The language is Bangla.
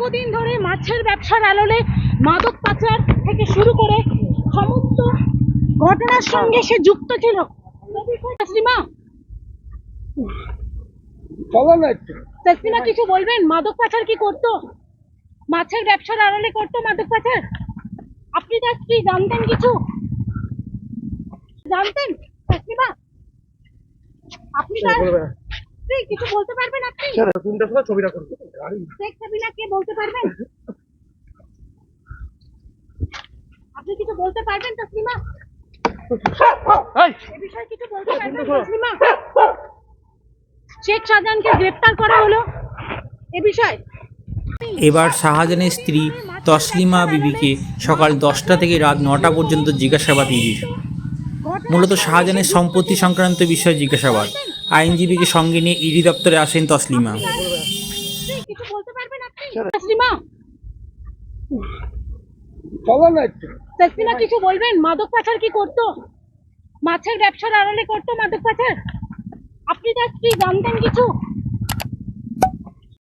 দীর্ঘদিন ধরে মাছের ব্যবসার আড়ালে মাদক পাচার থেকে শুরু করে সমস্ত ঘটনার সঙ্গে সে যুক্ত ছিল। তাসলিমা, তাসলিমা কিছু বলবেন? মাদক পাচার কি করতো? মাছের ব্যবসার আড়ালে করতো মাদক পাচার? আপনি তার স্ত্রী, জানতেন কিছু? জানতেন তাসলিমা? আপনি তার স্ত্রী, কিছু বলতে পারবেন? আপনি ছবিটা করতে শেখ সাবিনা কে বলতে পারবেন? আপনি কিছু বলতে পারবেন তাসলিমা? এই বিষয়ে কিছু বলতে পারবেন তাসলিমা? শেখ শাহজাহানকে গ্রেফতার করা হলো, এ বিষয়ে এবার শাহজাহানের স্ত্রী তসলিমা বিবিকে সকাল 10টা থেকে রাত 9টা পর্যন্ত জিজ্ঞাসাবাদ ইডির। মূলত শাহজাহানের সম্পত্তি সংক্রান্ত বিষয়ে জিজ্ঞাসাবাদ। আইনজীবীকে সঙ্গে নিয়ে ইডি দপ্তরে আসেন তসলিমা। কিছু বলতে পারবেন আপনি? তাসলিমা, তাসলিমা কিছু বলবেন? মাদক পাচার কি করতো? মাছের ব্যবসার আড়ালে করতো মাদক পাচার? আপনি তার স্ত্রী, জানতেন কিছু?